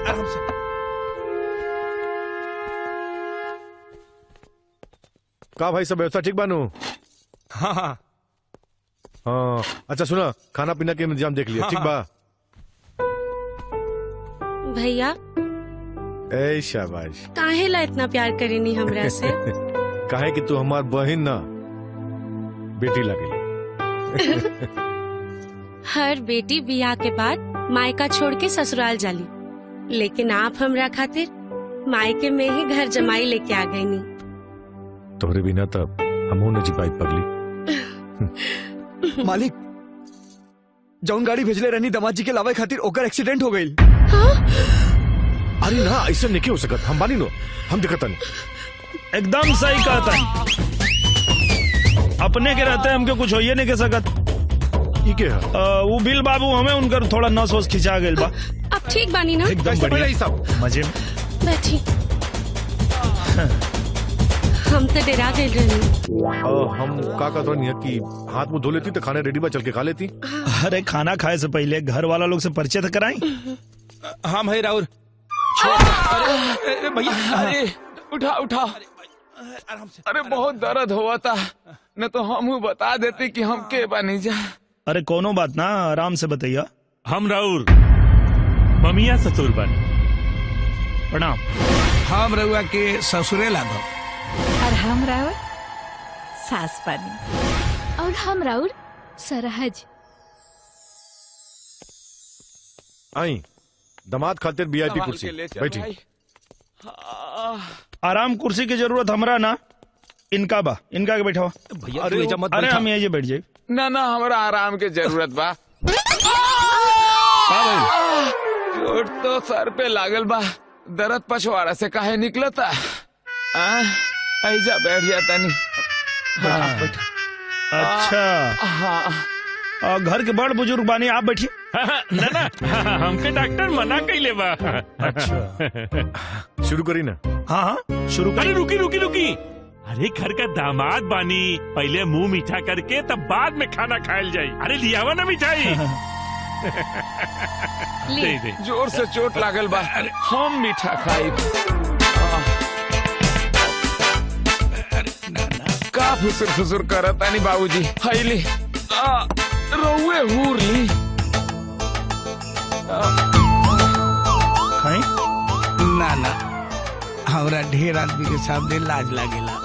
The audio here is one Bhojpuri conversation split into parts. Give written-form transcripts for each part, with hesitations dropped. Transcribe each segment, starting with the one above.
आराम से। का भाई सब व्यवस्था ठीक बानू? हाँ हाँ हाँ अच्छा सुना, खाना पीना के इंतजाम देख लिया। हाँ, ठीक बा? भैया ए शाबाश। काहे ला इतना प्यार करेनी हमरा से? काहे कि तू हमार बहन ना बेटी लगे। हर बेटी बियाह के बाद मायका छोड़ के ससुराल जाली, लेकिन आप हमरा खातिर मायके में ही घर जमाई लेके आ गई नी। तोहरे बिना तब हमहू न जी पाई पगली। मालिक, जौन गाड़ी भेजले रहनी दमाद जी के लावे खातिर ओकर एक्सीडेंट हो गई। अरे ना ऐसा नहीं हो सकत, हम बानी नो, हम दिखतन। एकदम सही कहता है। अपने के रहते हमके कुछ होइए नहीं के सकत। ई के है? वो बिल बाबू हमें उनकर थोड़ा नस वस खिंचा गइल बा। अब ठीक बानी ना? एकदम बढ़िया सब मजे में। बैठी। हम तो डरा गए रहनी। हम का कहत रहनी है कि हाथ मुंह धो लेती तो खाने रेडी बा, चल के खा लेती। अरे खाना खाए से पहले घर वाला लोग से परिचय तो कराई। हाँ भाई राहुल। अरे भैया, अरे उठा उठा। अरे बहुत दर्द हुआ था, न तो हम बता देते कि हम के बनी जा। अरे कोनो बात ना, आराम से बताइया। हम राउर ममिया ससुर बन। प्रणाम। हम रहुआ के ससुरे लागो। और हम राउर सास पानी। और हम राउर सरहज। आई दामाद खातिर वीआईपी कुर्सी बैठी। आराम कुर्सी की जरूरत हमरा ना, इनका बा, इनका के बैठाओ। भैया अरे हम यही बैठ जाए। ना ना हमरा आराम के जरूरत बा। चोट तो सर पे लागल बा, दर्द पछवाड़ा से काहे निकलता। ऐजा बैठ जाता नहीं। अच्छा हाँ घर के बड़ बुजुर्ग बानी, आप बैठिए। ना ना हमके डॉक्टर मना कइले बा। अच्छा शुरू करी ना? हाँ हाँ शुरू अरे करें। रुकी रुकी रुकी, अरे घर का दामाद बानी, पहले मुंह मीठा करके तब बाद में खाना खायल जाई। अरे लियावा ना मिठाई। दे दे। जोर से चोट लागल बा, हम मीठा खाई। का फुसुर फुसुर करता नहीं बाबूजी। हाईली रहुए हूर ली। खाई। ना ना हमरा ढेर आदमी के सामने लाज लागेला।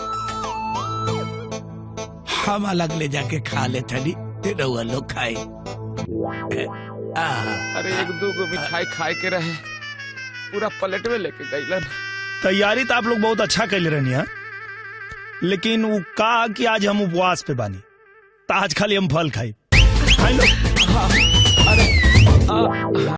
हम अलग ले जाके खा ले थली, ते रहुआ लोग खाए। अरे एक दो को मिठाई खाए के रहे, पूरा प्लेट में लेके गईलन। तैयारी तो आप लोग बहुत अच्छा कैले रहनी है, लेकिन वो का कि आज हम उपवास पे बानी, तो आज खाली हम फल खाई। खाई लो। अरे